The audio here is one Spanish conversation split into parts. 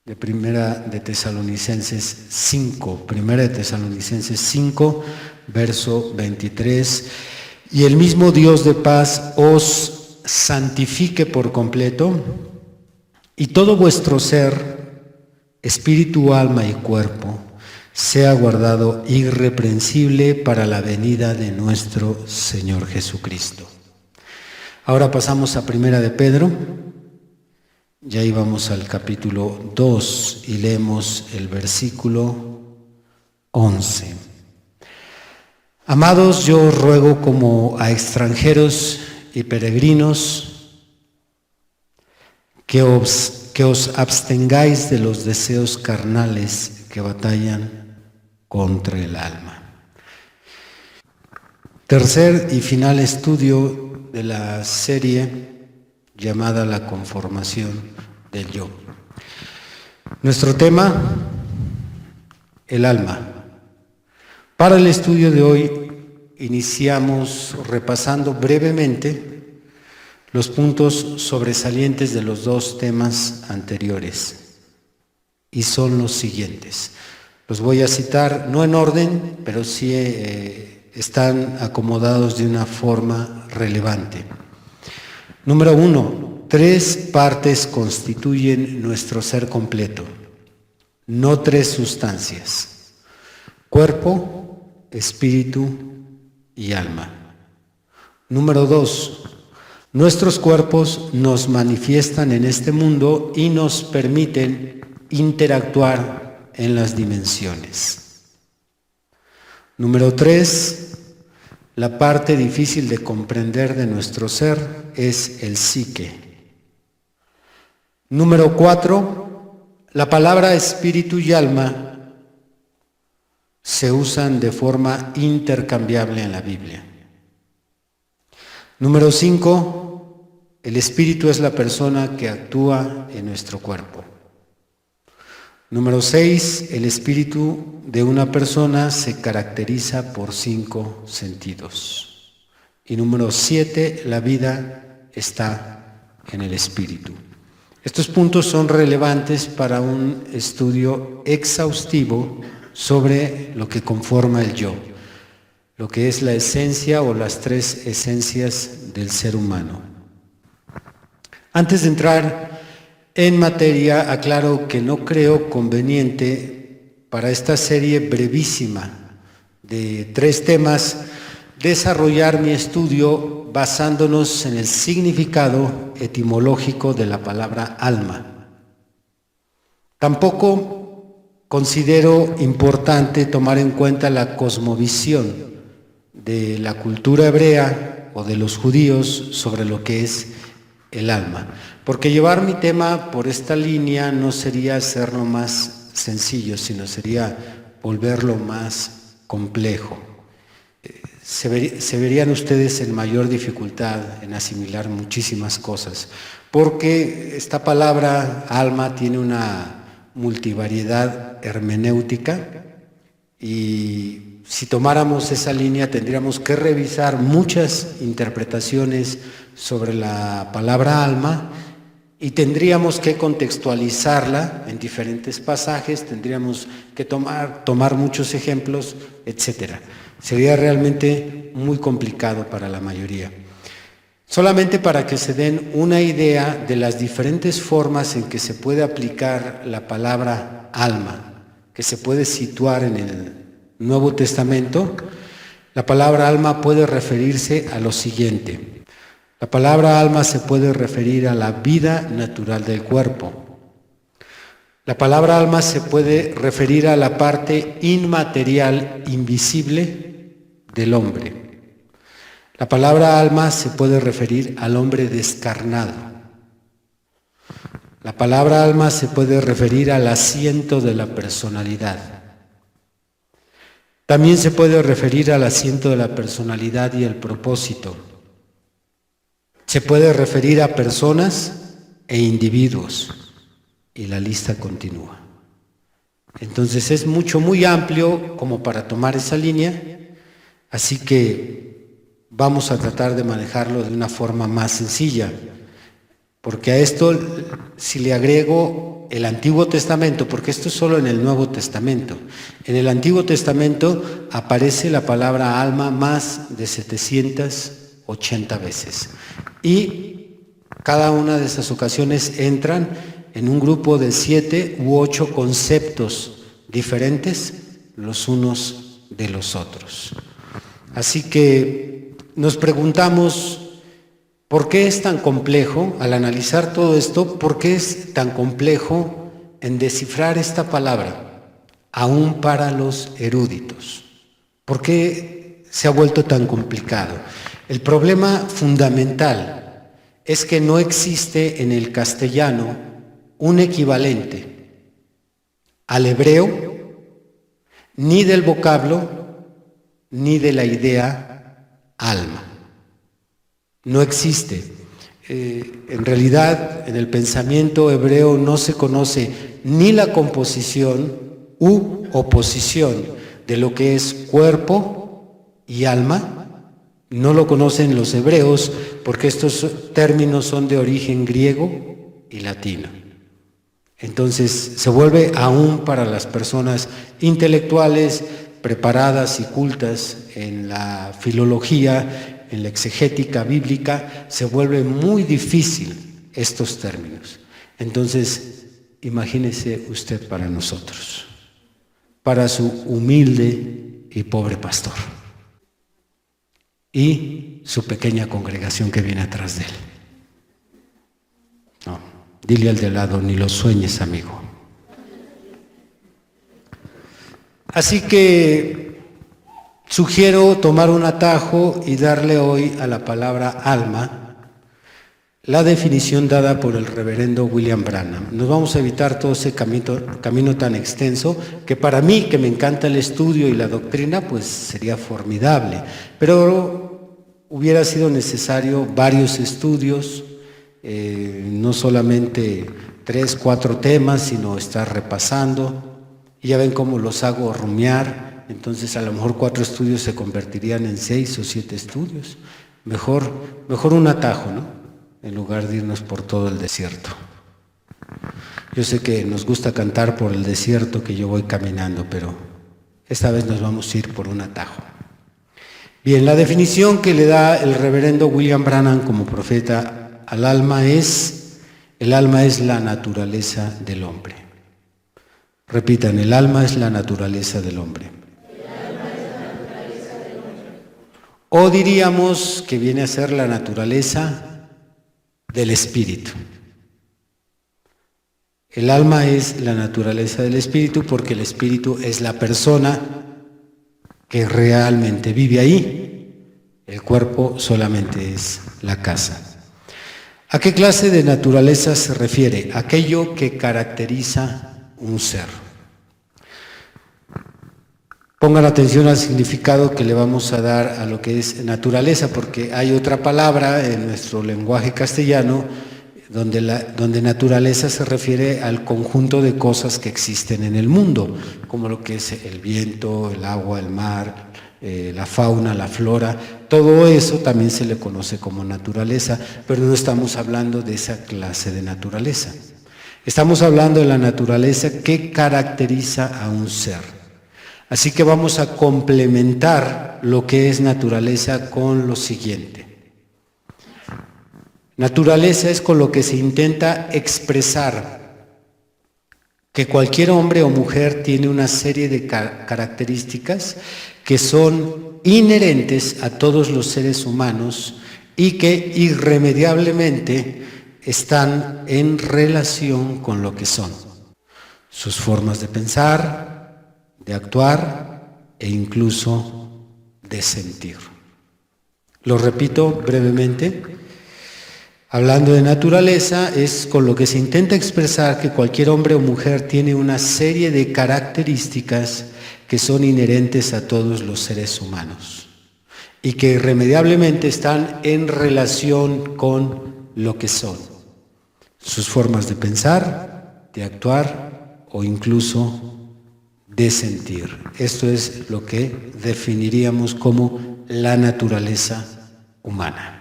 de Primera de Tesalonicenses 5, Primera de Tesalonicenses 5, verso 23. Y el mismo Dios de paz os santifique por completo, y todo vuestro ser, espíritu, alma y cuerpo, sea guardado irreprensible para la venida de nuestro Señor Jesucristo. Ahora pasamos a Primera de Pedro. Ya íbamos al capítulo 2 y leemos el versículo 11. Amados, yo os ruego como a extranjeros y peregrinos que os abstengáis de los deseos carnales que batallan contra el alma. Tercer y final estudio de la serie llamada La conformación del yo. Nuestro tema, el alma. Para el estudio de hoy iniciamos repasando brevemente los puntos sobresalientes de los dos temas anteriores, y son los siguientes. Los voy a citar no en orden, pero sí están acomodados de una forma relevante. Número 1, 3 partes constituyen nuestro ser completo, no 3 sustancias: cuerpo, espíritu y alma. Número 2, nuestros cuerpos nos manifiestan en este mundo y nos permiten interactuar en las dimensiones. Número 3, la parte difícil de comprender de nuestro ser es el psique. Número 4, la palabra espíritu y alma se usan de forma intercambiable en la Biblia. Número 5, el espíritu es la persona que actúa en nuestro cuerpo. Número 6, el espíritu de una persona se caracteriza por 5 sentidos. Y número 7, la vida está en el espíritu. Estos puntos son relevantes para un estudio exhaustivo sobre lo que conforma el yo, lo que es la esencia o las 3 esencias del ser humano. Antes de entrar en materia, aclaro que no creo conveniente para esta serie brevísima de 3 temas desarrollar mi estudio basándonos en el significado etimológico de la palabra alma. Tampoco considero importante tomar en cuenta la cosmovisión de la cultura hebrea o de los judíos sobre lo que es el alma, porque llevar mi tema por esta línea no sería hacerlo más sencillo, sino sería volverlo más complejo. Se verían ustedes en mayor dificultad en asimilar muchísimas cosas, porque esta palabra alma tiene una multivariedad hermenéutica, y si tomáramos esa línea tendríamos que revisar muchas interpretaciones sobre la palabra alma y tendríamos que contextualizarla en diferentes pasajes, tendríamos que tomar muchos ejemplos, etcétera. Sería realmente muy complicado para la mayoría. Solamente para que se den una idea de las diferentes formas en que se puede aplicar la palabra alma, que se puede situar en el Nuevo Testamento, la palabra alma puede referirse a lo siguiente. La palabra alma se puede referir a la vida natural del cuerpo. La palabra alma se puede referir a la parte inmaterial, invisible del hombre. La palabra alma se puede referir al hombre descarnado. La palabra alma se puede referir al asiento de la personalidad. También se puede referir al asiento de la personalidad y el propósito. Se puede referir a personas e individuos, y la lista continúa. Entonces es muy amplio como para tomar esa línea, así que vamos a tratar de manejarlo de una forma más sencilla, porque a esto, si le agrego el Antiguo Testamento, porque esto es solo en el Nuevo Testamento. En el Antiguo Testamento aparece la palabra alma más de 780 veces. Y cada una de esas ocasiones entran en un grupo de 7 u 8 conceptos diferentes los unos de los otros. Así que nos preguntamos, ¿por qué es tan complejo, al analizar todo esto, por qué es tan complejo en descifrar esta palabra, aún para los eruditos? ¿Por qué se ha vuelto tan complicado? El problema fundamental es que no existe en el castellano un equivalente al hebreo, ni del vocablo, ni de la idea alma. No existe. En realidad, en el pensamiento hebreo no se conoce ni la composición u oposición de lo que es cuerpo y alma. No lo conocen los hebreos porque estos términos son de origen griego y latino. Entonces se vuelve aún para las personas intelectuales, preparadas y cultas en la filología, en la exegética bíblica, se vuelve muy difícil estos términos. Entonces, imagínese usted para nosotros, para su humilde y pobre pastor y su pequeña congregación que viene atrás de él. No, dile al de lado, ni lo sueñes, amigo. Así que sugiero tomar un atajo y darle hoy a la palabra alma la definición dada por el reverendo William Branham. Nos vamos a evitar todo ese camino tan extenso que para mí, que me encanta el estudio y la doctrina, pues sería formidable. Pero hubiera sido necesario varios estudios, no solamente 3, 4 temas, sino estar repasando. Y ya ven cómo los hago rumiar. Entonces a lo mejor 4 estudios se convertirían en 6 o 7 estudios. Mejor un atajo, ¿no? En lugar de irnos por todo el desierto. Yo sé que nos gusta cantar por el desierto que yo voy caminando, pero esta vez nos vamos a ir por un atajo. Bien, la definición que le da el reverendo William Branham como profeta al alma es: el alma es la naturaleza del hombre. Repitan, el alma es la naturaleza del hombre. O diríamos que viene a ser la naturaleza del espíritu. El alma es la naturaleza del espíritu porque el espíritu es la persona que realmente vive ahí. El cuerpo solamente es la casa. ¿A qué clase de naturaleza se refiere? Aquello que caracteriza un ser. Pongan atención al significado que le vamos a dar a lo que es naturaleza, porque hay otra palabra en nuestro lenguaje castellano donde naturaleza se refiere al conjunto de cosas que existen en el mundo, como lo que es el viento, el agua, el mar, la fauna, la flora. Todo eso también se le conoce como naturaleza, pero no estamos hablando de esa clase de naturaleza. Estamos hablando de la naturaleza que caracteriza a un ser. Así que vamos a complementar lo que es naturaleza con lo siguiente. Naturaleza es con lo que se intenta expresar que cualquier hombre o mujer tiene una serie de características que son inherentes a todos los seres humanos y que irremediablemente están en relación con lo que son. Sus formas de pensar, de actuar e incluso de sentir. Lo repito brevemente. Hablando de naturaleza, es con lo que se intenta expresar que cualquier hombre o mujer tiene una serie de características que son inherentes a todos los seres humanos y que irremediablemente están en relación con lo que son. Sus formas de pensar, de actuar o incluso de sentir. Esto es lo que definiríamos como la naturaleza humana.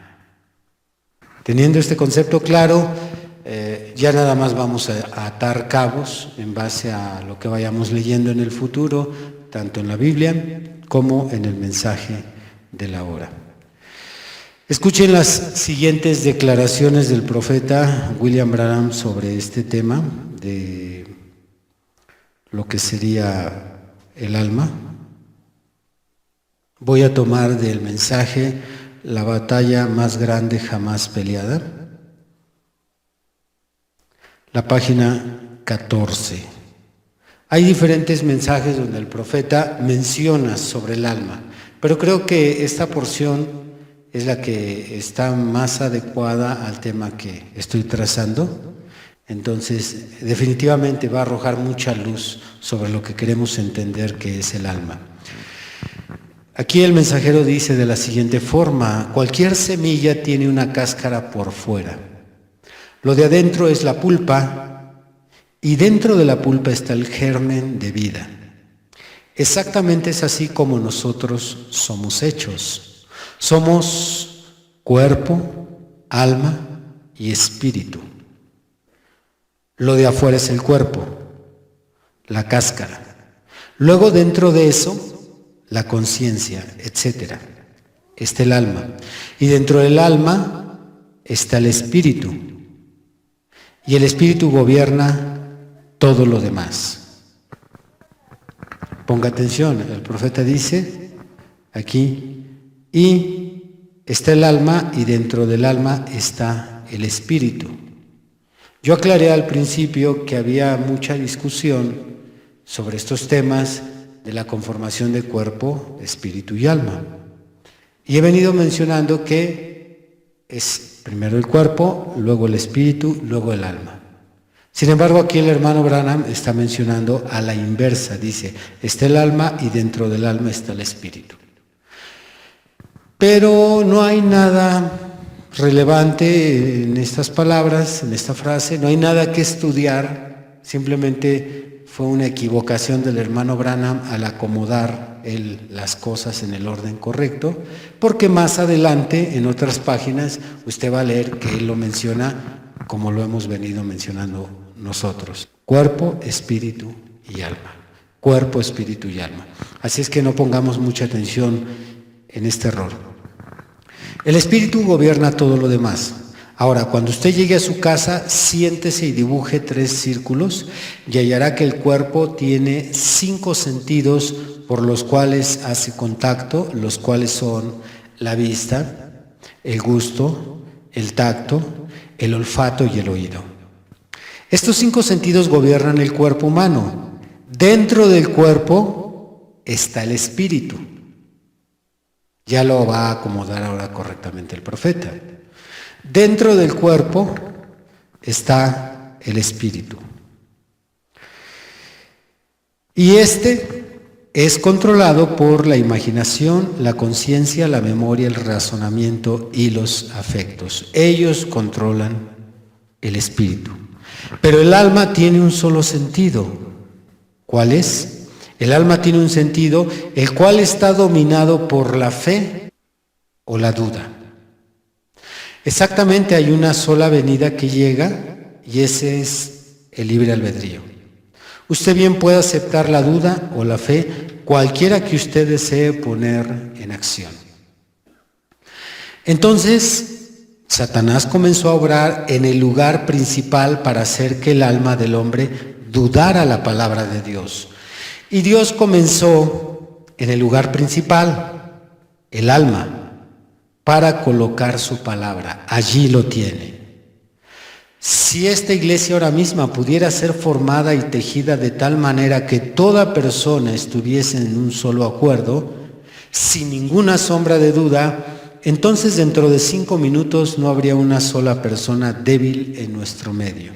Teniendo este concepto claro, ya nada más vamos a atar cabos en base a lo que vayamos leyendo en el futuro, tanto en la Biblia como en el mensaje de la hora. Escuchen las siguientes declaraciones del profeta William Branham sobre este tema de lo que sería el alma. Voy a tomar del mensaje La batalla más grande jamás peleada, la página 14. Hay diferentes mensajes donde el profeta menciona sobre el alma, pero creo que esta porción es la que está más adecuada al tema que estoy trazando. Entonces, definitivamente va a arrojar mucha luz sobre lo que queremos entender que es el alma. Aquí el mensajero dice de la siguiente forma: cualquier semilla tiene una cáscara por fuera. Lo de adentro es la pulpa, y dentro de la pulpa está el germen de vida. Exactamente es así como nosotros somos hechos. Somos cuerpo, alma y espíritu. Lo de afuera es el cuerpo, la cáscara. Luego dentro de eso, la conciencia, etcétera. Está el alma. Y dentro del alma está el espíritu. Y el espíritu gobierna todo lo demás. Ponga atención, el profeta dice aquí, y está el alma, y dentro del alma está el espíritu. Yo aclaré al principio que había mucha discusión sobre estos temas de la conformación de cuerpo, espíritu y alma. Y he venido mencionando que es primero el cuerpo, luego el espíritu, luego el alma. Sin embargo, aquí el hermano Branham está mencionando a la inversa. Dice, está el alma y dentro del alma está el espíritu. Pero no hay nada relevante en estas palabras, en esta frase, no hay nada que estudiar, simplemente fue una equivocación del hermano Branham al acomodar las cosas en el orden correcto, porque más adelante, en otras páginas, usted va a leer que él lo menciona como lo hemos venido mencionando nosotros: cuerpo, espíritu y alma. Cuerpo, espíritu y alma. Así es que no pongamos mucha atención en este error. El espíritu gobierna todo lo demás. Ahora, cuando usted llegue a su casa, siéntese y dibuje 3 círculos y hallará que el cuerpo tiene 5 sentidos por los cuales hace contacto, los cuales son la vista, el gusto, el tacto, el olfato y el oído. Estos 5 sentidos gobiernan el cuerpo humano. Dentro del cuerpo está el espíritu. Ya lo va a acomodar ahora correctamente el profeta. Dentro del cuerpo está el espíritu. Y este es controlado por la imaginación, la conciencia, la memoria, el razonamiento y los afectos. Ellos controlan el espíritu. Pero el alma tiene un solo sentido. ¿Cuál es? El alma tiene un sentido, el cual está dominado por la fe o la duda. Exactamente, hay una sola venida que llega y ese es el libre albedrío. Usted bien puede aceptar la duda o la fe, cualquiera que usted desee poner en acción. Entonces, Satanás comenzó a obrar en el lugar principal para hacer que el alma del hombre dudara la palabra de Dios. Y Dios comenzó en el lugar principal, el alma, para colocar su palabra. Allí lo tiene. Si esta iglesia ahora misma pudiera ser formada y tejida de tal manera que toda persona estuviese en un solo acuerdo, sin ninguna sombra de duda, entonces dentro de 5 minutos no habría una sola persona débil en nuestro medio.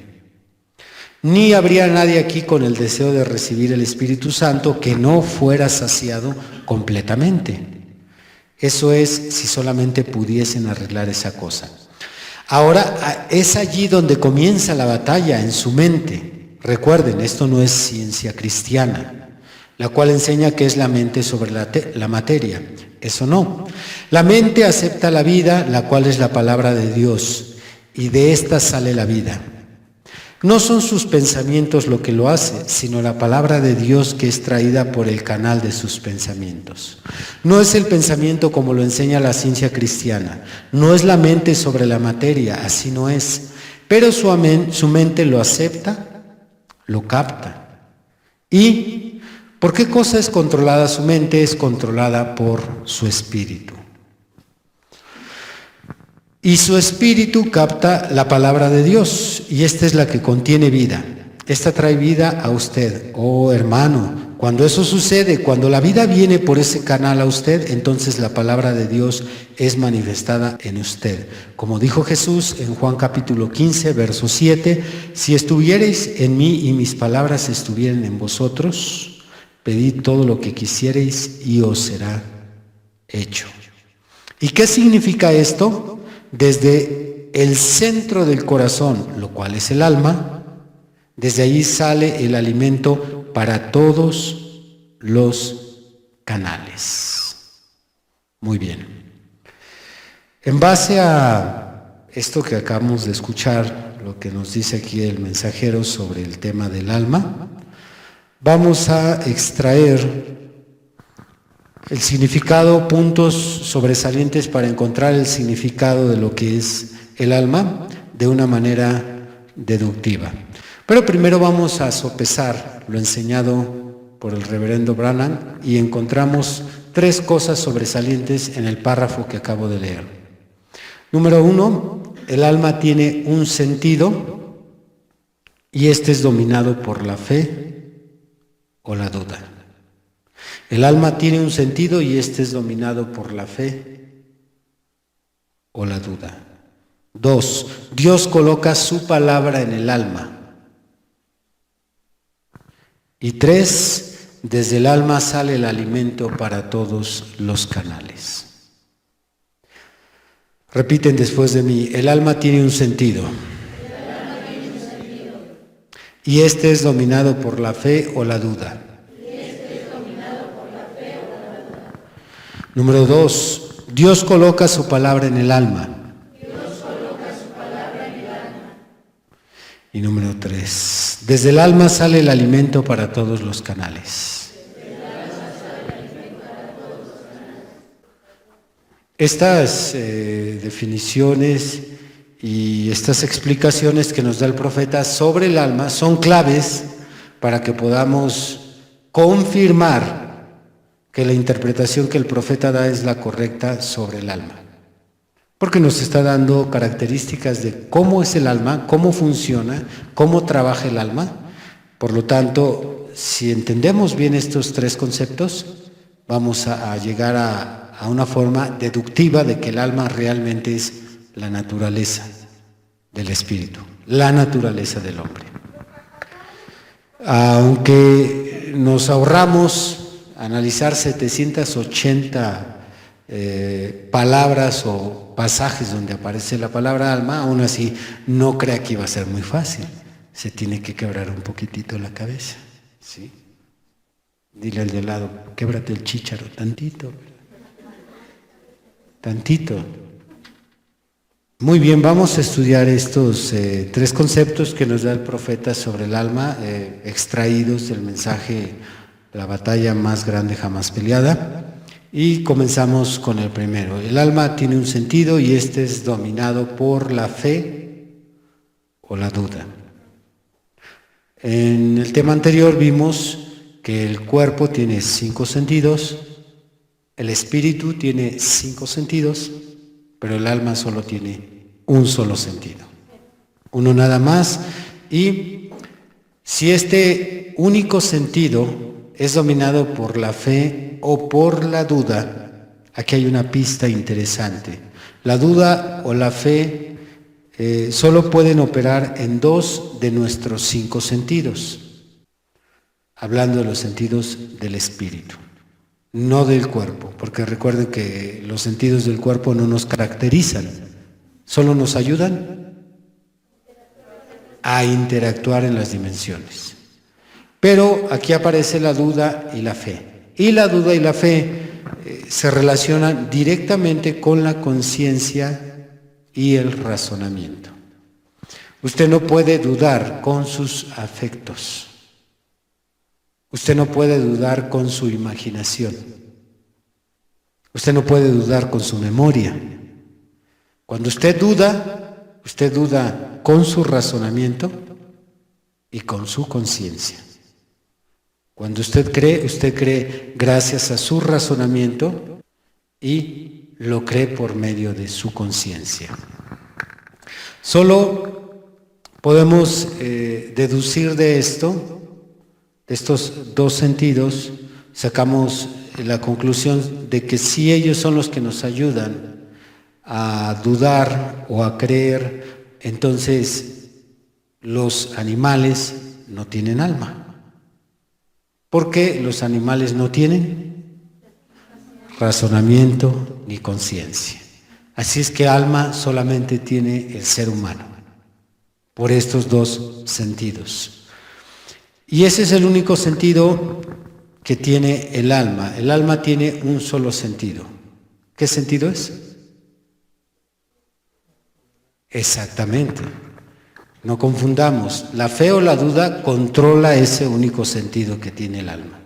Ni habría nadie aquí con el deseo de recibir el Espíritu Santo que no fuera saciado completamente. Eso es si solamente pudiesen arreglar esa cosa. Ahora es allí donde comienza la batalla, en su mente. Recuerden, esto no es ciencia cristiana, la cual enseña que es la mente sobre la materia. Eso no. La mente acepta la vida, la cual es la palabra de Dios, y de esta sale la vida. No son sus pensamientos lo que lo hace, sino la palabra de Dios que es traída por el canal de sus pensamientos. No es el pensamiento como lo enseña la ciencia cristiana, no es la mente sobre la materia, así no es, pero su mente lo acepta, lo capta. ¿Y por qué cosa es controlada su mente? Es controlada por su espíritu. Y su espíritu capta la palabra de Dios, y esta es la que contiene vida. Esta trae vida a usted, oh hermano. Cuando eso sucede, cuando la vida viene por ese canal a usted, entonces la palabra de Dios es manifestada en usted. Como dijo Jesús en Juan capítulo 15, verso 7, si estuviereis en mí y mis palabras estuvieran en vosotros, pedid todo lo que quisiereis y os será hecho. ¿Y qué significa esto? Desde el centro del corazón, lo cual es el alma, desde ahí sale el alimento para todos los canales. Muy bien. En base a esto que acabamos de escuchar, lo que nos dice aquí el mensajero sobre el tema del alma, vamos a extraer el significado, puntos sobresalientes para encontrar el significado de lo que es el alma de una manera deductiva. Pero primero vamos a sopesar lo enseñado por el reverendo Branham y encontramos 3 cosas sobresalientes en el párrafo que acabo de leer. Número 1, el alma tiene un sentido y este es dominado por la fe o la duda. El alma tiene un sentido y este es dominado por la fe o la duda. 2, Dios coloca su palabra en el alma. Y 3, desde el alma sale el alimento para todos los canales. Repiten después de mí, el alma tiene un sentido. Y este es dominado por la fe o la duda. Número 2, Dios coloca su palabra en el alma. Y número 3, desde el alma sale el alimento para todos los canales. Estas definiciones y estas explicaciones que nos da el profeta sobre el alma son claves para que podamos confirmar que la interpretación que el profeta da es la correcta sobre el alma. Porque nos está dando características de cómo es el alma, cómo funciona, cómo trabaja el alma. Por lo tanto, si entendemos bien estos 3 conceptos, vamos a llegar a una forma deductiva de que el alma realmente es la naturaleza del espíritu, la naturaleza del hombre. Aunque nos ahorramos analizar 780 palabras o pasajes donde aparece la palabra alma, aún así no crea que iba a ser muy fácil. Se tiene que quebrar un poquitito la cabeza, ¿sí? Dile al de lado, québrate el chícharo, tantito. Muy bien, vamos a estudiar estos 3 conceptos que nos da el profeta sobre el alma, extraídos del mensaje La batalla más grande jamás peleada. Y comenzamos con el primero. El alma tiene un sentido y este es dominado por la fe o la duda. En el tema anterior vimos que el cuerpo tiene 5 sentidos, el espíritu tiene 5 sentidos, pero el alma solo tiene un solo sentido. Uno nada más. Y si este único sentido es dominado por la fe o por la duda, aquí hay una pista interesante. La duda o la fe solo pueden operar en 2 de nuestros 5 sentidos, hablando de los sentidos del espíritu, no del cuerpo, porque recuerden que los sentidos del cuerpo no nos caracterizan, solo nos ayudan a interactuar en las dimensiones. Pero aquí aparece la duda y la fe. Y la duda y la fe se relacionan directamente con la conciencia y el razonamiento. Usted no puede dudar con sus afectos. Usted no puede dudar con su imaginación. Usted no puede dudar con su memoria. Cuando usted duda con su razonamiento y con su conciencia. Cuando usted cree gracias a su razonamiento y lo cree por medio de su conciencia. Solo podemos deducir de esto, de estos dos sentidos, sacamos la conclusión de que si ellos son los que nos ayudan a dudar o a creer, entonces los animales no tienen alma. ¿Por qué los animales no tienen razonamiento ni conciencia? Así es que alma solamente tiene el ser humano, por estos dos sentidos. Y ese es el único sentido que tiene el alma. El alma tiene un solo sentido. ¿Qué sentido es? Exactamente. No confundamos. La fe o la duda controla ese único sentido que tiene el alma.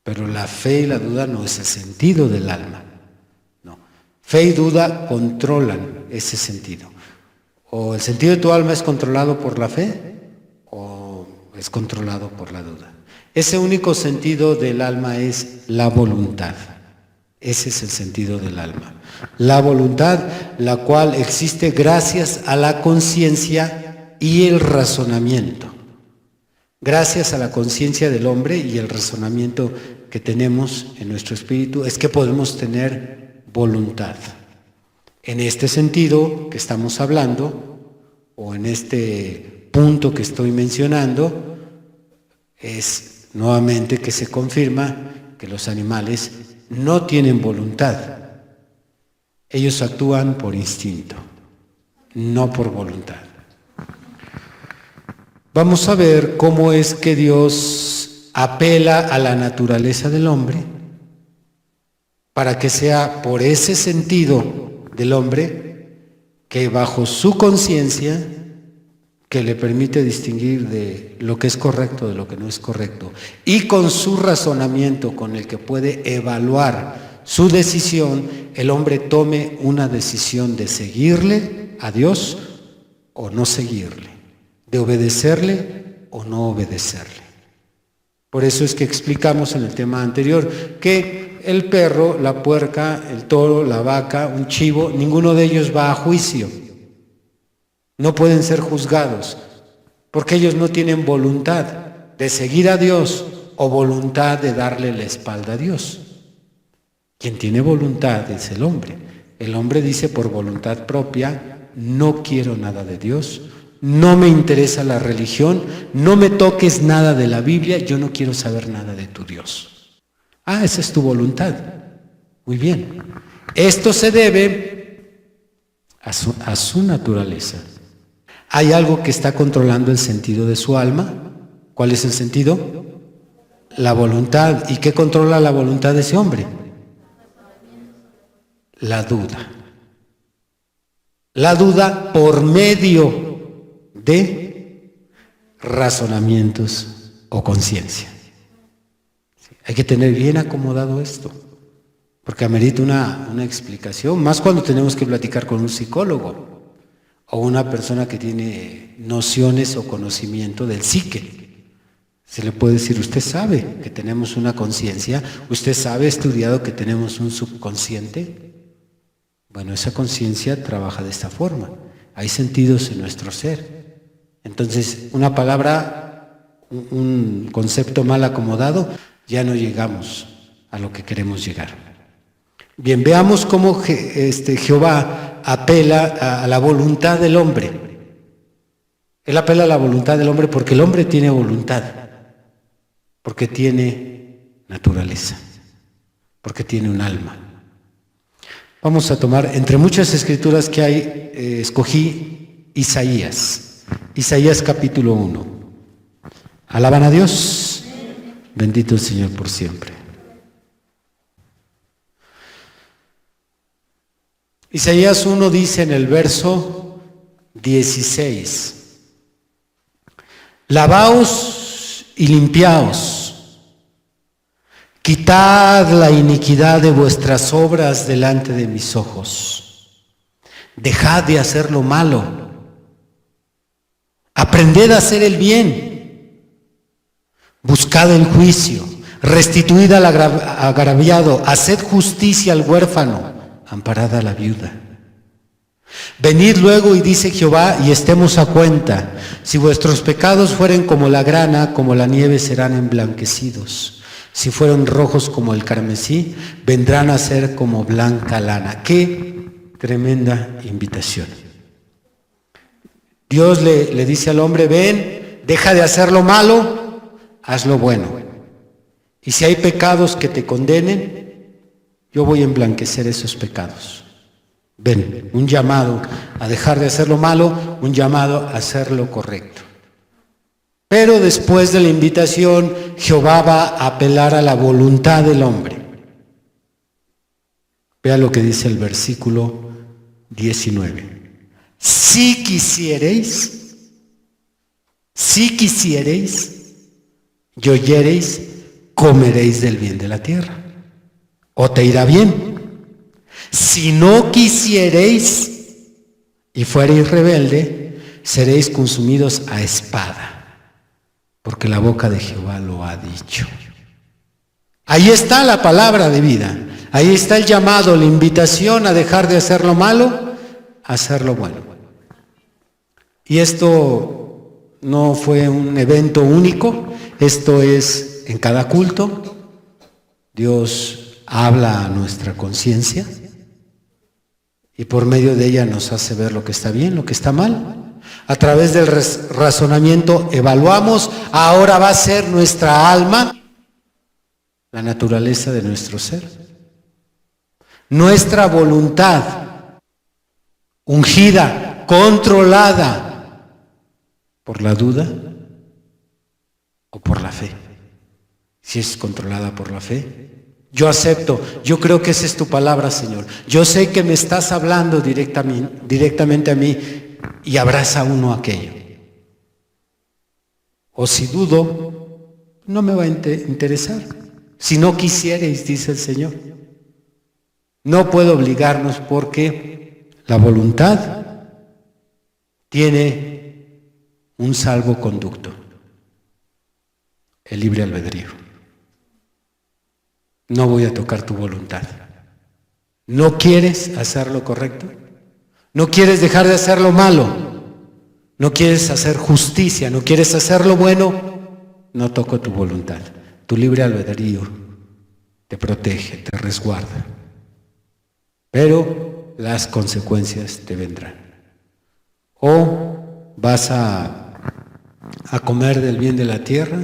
Pero la fe y la duda no es el sentido del alma. No. Fe y duda controlan ese sentido. O el sentido de tu alma es controlado por la fe o es controlado por la duda. Ese único sentido del alma es la voluntad. Ese es el sentido del alma. La voluntad, la cual existe gracias a la conciencia y el razonamiento. Gracias a la conciencia del hombre y el razonamiento que tenemos en nuestro espíritu es que podemos tener voluntad. En este sentido que estamos hablando, o en este punto que estoy mencionando, es nuevamente que se confirma que los animales no tienen voluntad. Ellos actúan por instinto, no por voluntad. Vamos a ver cómo es que Dios apela a la naturaleza del hombre para que sea por ese sentido del hombre que bajo su conciencia, que le permite distinguir de lo que es correcto de lo que no es correcto, y con su razonamiento con el que puede evaluar su decisión, el hombre tome una decisión de seguirle a Dios o no seguirle, de obedecerle o no obedecerle. Por eso es que explicamos en el tema anterior que el perro, la puerca, el toro, la vaca, un chivo, ninguno de ellos va a juicio. No pueden ser juzgados, porque ellos no tienen voluntad de seguir a Dios o voluntad de darle la espalda a Dios. Quien tiene voluntad es el hombre. El hombre dice por voluntad propia, no quiero nada de Dios, no me interesa la religión, no me toques nada de la Biblia, yo no quiero saber nada de tu Dios. Ah, esa es tu voluntad. Muy bien. Esto se debe a su naturaleza. ¿Hay algo que está controlando el sentido de su alma? ¿Cuál es el sentido? La voluntad. ¿Y qué controla la voluntad de ese hombre? La duda. La duda por medio de razonamientos o conciencia. Hay que tener bien acomodado esto, porque amerita una explicación, más cuando tenemos que platicar con un psicólogo o una persona que tiene nociones o conocimiento del psique. Se le puede decir, usted sabe que tenemos una conciencia, usted sabe, estudiado que tenemos un subconsciente. Bueno, esa conciencia trabaja de esta forma. Hay sentidos en nuestro ser. Entonces, una palabra, un concepto mal acomodado, ya no llegamos a lo que queremos llegar. Bien, veamos cómo Jehová apela a la voluntad del hombre. Él apela a la voluntad del hombre porque el hombre tiene voluntad, porque tiene naturaleza, porque tiene un alma. Vamos a tomar, entre muchas escrituras que hay, escogí Isaías. Isaías capítulo 1. ¿Alaban a Dios? Bendito el Señor por siempre. Isaías 1 dice en el verso 16. Lavaos y limpiaos, quitad la iniquidad de vuestras obras delante de mis ojos. Dejad de hacer lo malo, aprended a hacer el bien, buscad el juicio, restituid al agraviado, haced justicia al huérfano, amparad a la viuda. Venid luego, y dice Jehová, y estemos a cuenta. Si vuestros pecados fueren como la grana, como la nieve serán emblanquecidos. Si fueron rojos como el carmesí, vendrán a ser como blanca lana. ¡Qué tremenda invitación! Dios le dice al hombre, ven, deja de hacer lo malo, haz lo bueno. Y si hay pecados que te condenen, yo voy a emblanquecer esos pecados. Ven, un llamado a dejar de hacer lo malo, un llamado a hacer lo correcto. Pero después de la invitación, Jehová va a apelar a la voluntad del hombre. Vea lo que dice el versículo 19. Si quisiereis y oyereis, comeréis del bien de la tierra, o te irá bien. Si no quisiereis y fuereis rebelde, seréis consumidos a espada, porque la boca de Jehová lo ha dicho. Ahí está la palabra de vida, ahí está el llamado, la invitación a dejar de hacer lo malo, a hacer lo bueno. Y esto no fue un evento único, esto es en cada culto. Dios habla a nuestra conciencia y por medio de ella nos hace ver lo que está bien, lo que está mal. A través del razonamiento evaluamos, ahora va a ser nuestra alma, la naturaleza de nuestro ser. Nuestra voluntad, ungida, controlada por la duda o por la fe. Si es controlada por la fe, yo acepto, yo creo que esa es tu palabra, Señor. Yo sé que me estás hablando directamente a mí, y abraza uno aquello. O si dudo, no me va a interesar. Si no quisierais, dice el Señor. No puedo obligarnos porque la voluntad tiene un salvoconducto, el libre albedrío. No voy a tocar tu voluntad. ¿No quieres hacer lo correcto? ¿No quieres dejar de hacer lo malo? ¿No quieres hacer justicia? ¿No quieres hacer lo bueno? No toco tu voluntad. Tu libre albedrío te protege, te resguarda. Pero las consecuencias te vendrán. O vas a comer del bien de la tierra,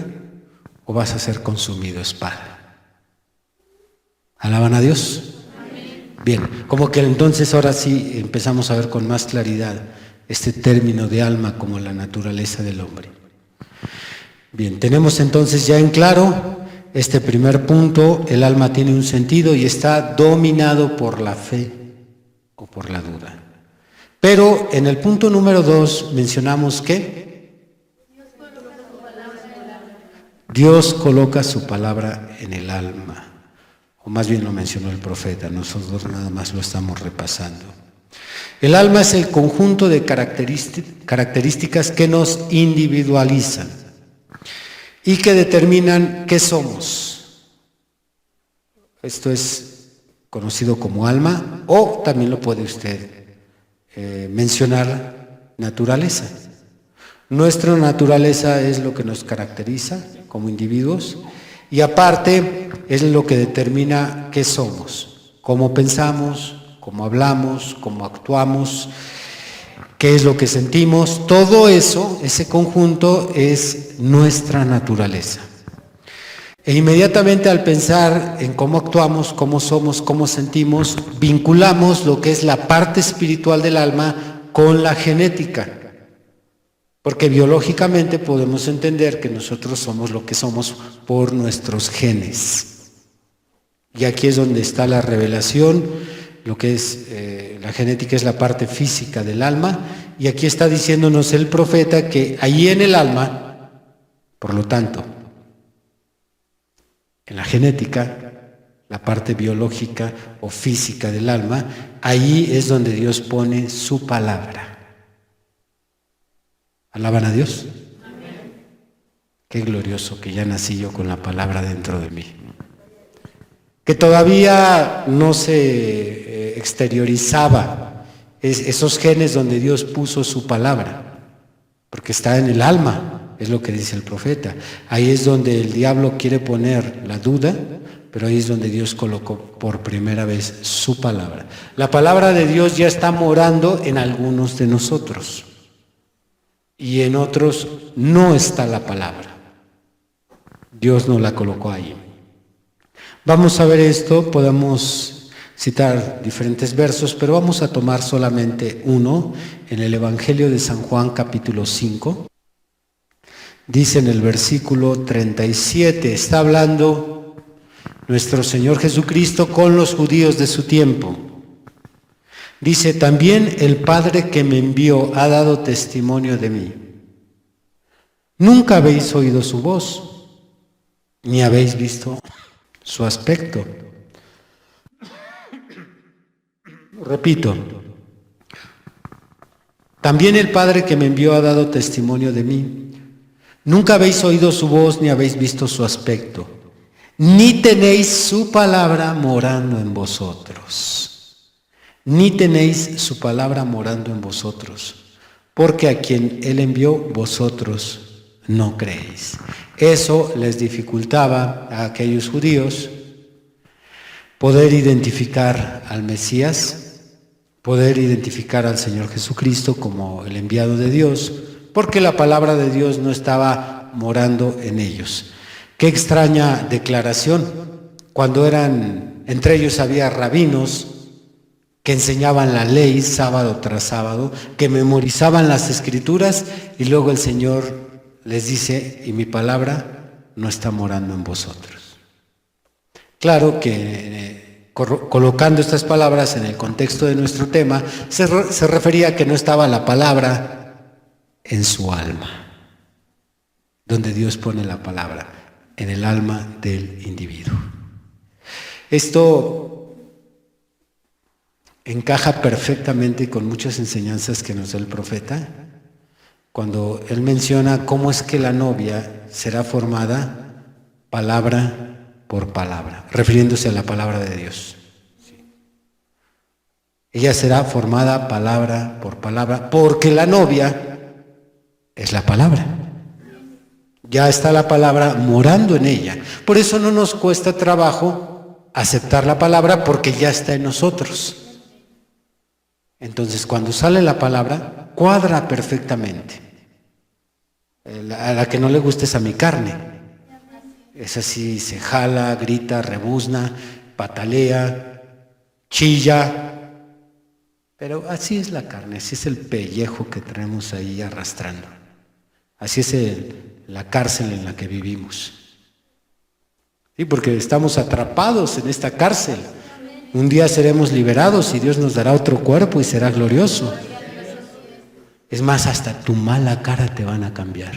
o vas a ser consumido a espada. ¿Alaban a Dios? Amén. Bien, como que entonces ahora sí empezamos a ver con más claridad este término de alma como la naturaleza del hombre. Bien, tenemos entonces ya en claro este primer punto, el alma tiene un sentido y está dominado por la fe o por la duda. Pero en el punto número 2 mencionamos que Dios coloca su palabra en el alma. O más bien lo mencionó el profeta, nosotros nada más lo estamos repasando. El alma es el conjunto de características que nos individualizan y que determinan qué somos. Esto es conocido como alma, o también lo puede usted mencionar naturaleza. Nuestra naturaleza es lo que nos caracteriza como individuos, y aparte es lo que determina qué somos, cómo pensamos, cómo hablamos, cómo actuamos, qué es lo que sentimos. Todo eso, ese conjunto es nuestra naturaleza. E inmediatamente al pensar en cómo actuamos, cómo somos, cómo sentimos, vinculamos lo que es la parte espiritual del alma con la genética. Porque biológicamente podemos entender que nosotros somos lo que somos por nuestros genes. Y aquí es donde está la revelación. lo que es la genética es la parte física del alma, y aquí está diciéndonos el profeta que ahí en el alma, por lo tanto, en la genética, la parte biológica o física del alma, ahí es donde Dios pone su palabra. ¿Alaban a Dios? Amén. Qué glorioso que ya nací yo con la palabra dentro de mí. Que todavía no se exteriorizaba esos genes donde Dios puso su palabra, porque está en el alma, es lo que dice el profeta. Ahí es donde el diablo quiere poner la duda, pero ahí es donde Dios colocó por primera vez su palabra. La palabra de Dios ya está morando en algunos de nosotros, y en otros no está la palabra. Dios no la colocó ahí. Vamos a ver esto, podemos citar diferentes versos, pero vamos a tomar solamente uno en el Evangelio de San Juan, capítulo 5. Dice en el versículo 37, está hablando nuestro Señor Jesucristo con los judíos de su tiempo. Dice, también el Padre que me envió ha dado testimonio de mí. Nunca habéis oído su voz, ni habéis visto su aspecto. Repito, también el Padre que me envió ha dado testimonio de mí. Nunca habéis oído su voz, ni habéis visto su aspecto, ni tenéis su palabra morando en vosotros. Ni tenéis su palabra morando en vosotros, porque a quien Él envió, vosotros no creéis. Eso les dificultaba a aquellos judíos poder identificar al Mesías, poder identificar al Señor Jesucristo como el enviado de Dios, porque la palabra de Dios no estaba morando en ellos. Qué extraña declaración, cuando entre ellos había rabinos que enseñaban la ley sábado tras sábado, que memorizaban las escrituras, y luego el Señor les dice, y mi palabra no está morando en vosotros. Claro que colocando estas palabras en el contexto de nuestro tema, se refería a que no estaba la palabra en su alma, donde Dios pone la palabra, en el alma del individuo. Esto encaja perfectamente con muchas enseñanzas que nos da el profeta, cuando él menciona cómo es que la novia será formada palabra por palabra, refiriéndose a la palabra de Dios. Ella será formada palabra por palabra, porque la novia es la palabra. Ya está la palabra morando en ella. Por eso no nos cuesta trabajo aceptar la palabra, porque ya está en nosotros. Entonces, cuando sale la palabra, cuadra perfectamente. A la que no le gusta es a mi carne. Es así, se jala, grita, rebuzna, patalea, chilla. Pero así es la carne, así es el pellejo que traemos ahí arrastrando. Así es la cárcel en la que vivimos. Sí, porque estamos atrapados en esta cárcel. Un día seremos liberados y Dios nos dará otro cuerpo y será glorioso. Es más, hasta tu mala cara te van a cambiar.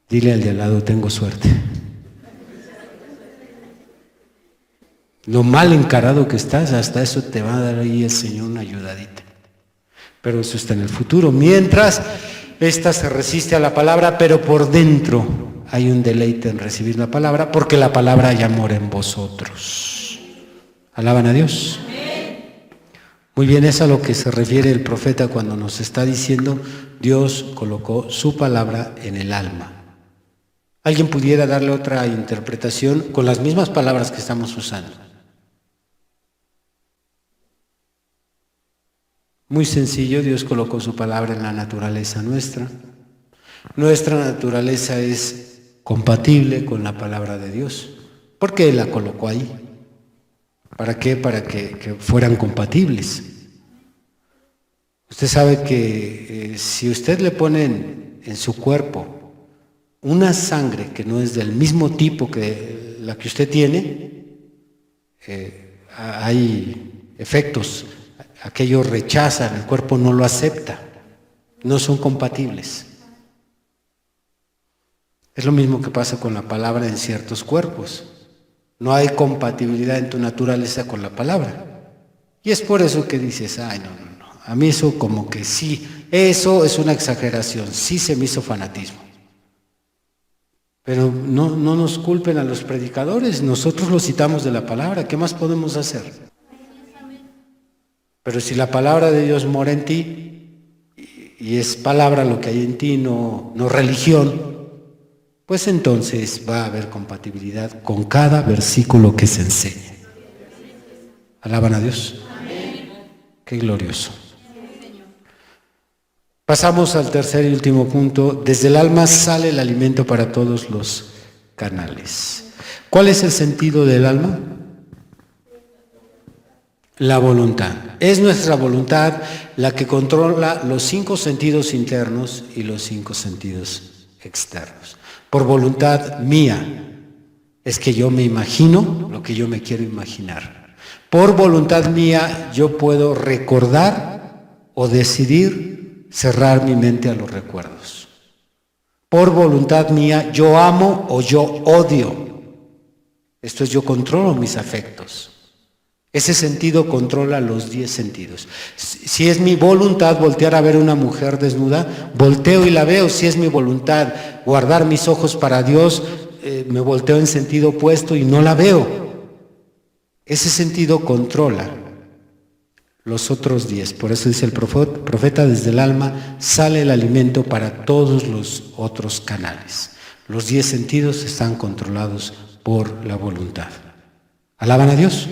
Dile al de al lado, tengo suerte. Lo mal encarado que estás, hasta eso te va a dar ahí el Señor una ayudadita. Pero eso está en el futuro. Mientras, esta se resiste a la palabra, pero por dentro hay un deleite en recibir la palabra, porque la palabra ya mora en vosotros. ¿Alaban a Dios? Muy bien, es a lo que se refiere el profeta cuando nos está diciendo Dios colocó su palabra en el alma. ¿Alguien pudiera darle otra interpretación con las mismas palabras que estamos usando? Muy sencillo, Dios colocó su palabra en la naturaleza nuestra. Nuestra naturaleza es compatible con la palabra de Dios. ¿Por qué Él la colocó ahí? ¿Para qué? Para que fueran compatibles. Usted sabe que si usted le pone en su cuerpo una sangre que no es del mismo tipo que la que usted tiene, hay efectos, aquello rechazan, el cuerpo no lo acepta, no son compatibles. Es lo mismo que pasa con la palabra en ciertos cuerpos. No hay compatibilidad en tu naturaleza con la palabra. Y es por eso que dices, ay, no, a mí eso como que sí, eso es una exageración, sí se me hizo fanatismo. Pero no nos culpen a los predicadores, nosotros los citamos de la palabra, ¿qué más podemos hacer? Pero si la palabra de Dios mora en ti, y es palabra lo que hay en ti, no religión, pues entonces va a haber compatibilidad con cada versículo que se enseñe. ¿Alaban a Dios? Amén. Qué glorioso. Pasamos al tercer y último punto. Desde el alma sale el alimento para todos los canales. ¿Cuál es el sentido del alma? La voluntad. Es nuestra voluntad la que controla los 5 sentidos internos y los 5 sentidos externos. Por voluntad mía, es que yo me imagino lo que yo me quiero imaginar. Por voluntad mía, yo puedo recordar o decidir cerrar mi mente a los recuerdos. Por voluntad mía, yo amo o yo odio. Esto es, yo controlo mis afectos. Ese sentido controla los 10 sentidos. Si es mi voluntad voltear a ver a una mujer desnuda, volteo y la veo. Si es mi voluntad guardar mis ojos para Dios, me volteo en sentido opuesto y no la veo. Ese sentido controla los otros 10. Por eso dice el profeta, desde el alma sale el alimento para todos los otros canales. Los 10 sentidos están controlados por la voluntad. ¿Alaban a Dios?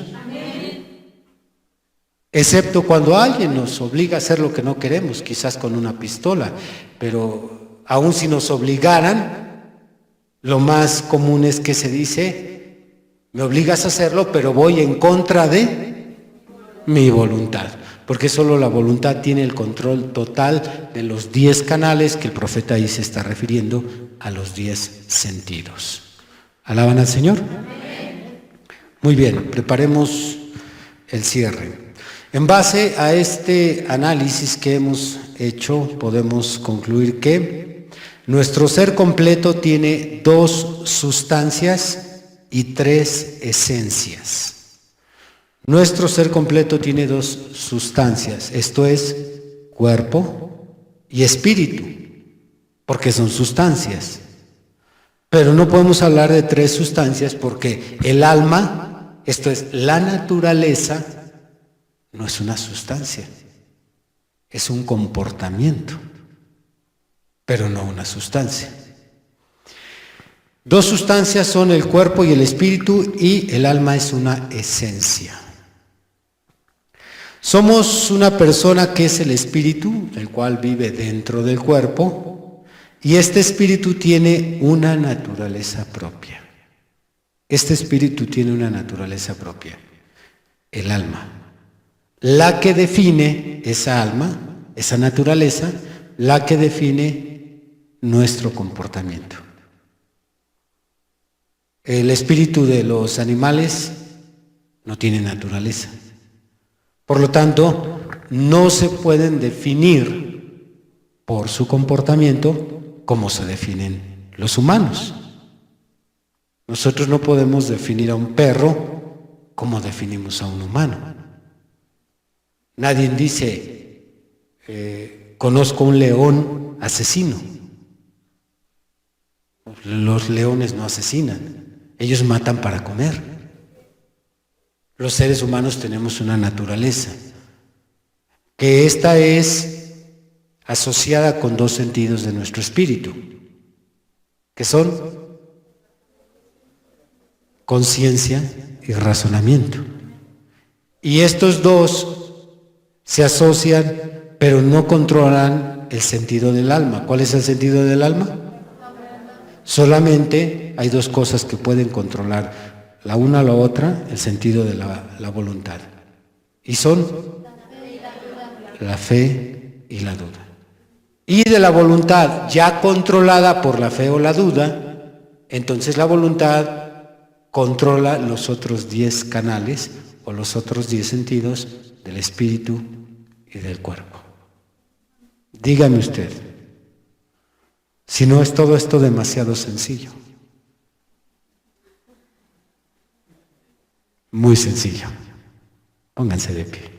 Excepto cuando alguien nos obliga a hacer lo que no queremos, quizás con una pistola, pero aun si nos obligaran, lo más común es que se dice, me obligas a hacerlo, pero voy en contra de mi voluntad, porque solo la voluntad tiene el control total de los 10 canales que el profeta ahí se está refiriendo a los 10 sentidos. ¿Alaban al Señor? Muy bien, preparemos el cierre. En base a este análisis que hemos hecho, podemos concluir que nuestro ser completo tiene 2 sustancias y 3 esencias. Nuestro ser completo tiene 2 sustancias, esto es cuerpo y espíritu, porque son sustancias. Pero no podemos hablar de 3 sustancias porque el alma, esto es la naturaleza, no es una sustancia, es un comportamiento, pero no una sustancia. 2 sustancias son el cuerpo y el espíritu, y el alma es una esencia. Somos una persona que es el espíritu, el cual vive dentro del cuerpo, y este espíritu tiene una naturaleza propia. Este espíritu tiene una naturaleza propia, el alma. La que define esa alma, esa naturaleza, la que define nuestro comportamiento. El espíritu de los animales no tiene naturaleza. Por lo tanto, no se pueden definir por su comportamiento como se definen los humanos. Nosotros no podemos definir a un perro como definimos a un humano. Nadie dice, conozco un león asesino. Los leones no asesinan, ellos matan para comer. Los seres humanos tenemos una naturaleza, que esta es asociada con 2 sentidos de nuestro espíritu, que son conciencia y razonamiento. Y estos 2 se asocian, pero no controlan el sentido del alma. ¿Cuál es el sentido del alma? Solamente hay 2 cosas que pueden controlar, la una o la otra, el sentido de la voluntad. Y son la fe y la duda. Y de la voluntad ya controlada por la fe o la duda, entonces la voluntad controla los otros 10 canales o los otros 10 sentidos del espíritu y del cuerpo. Dígame usted, si no es todo esto demasiado sencillo. Muy sencillo. Pónganse de pie.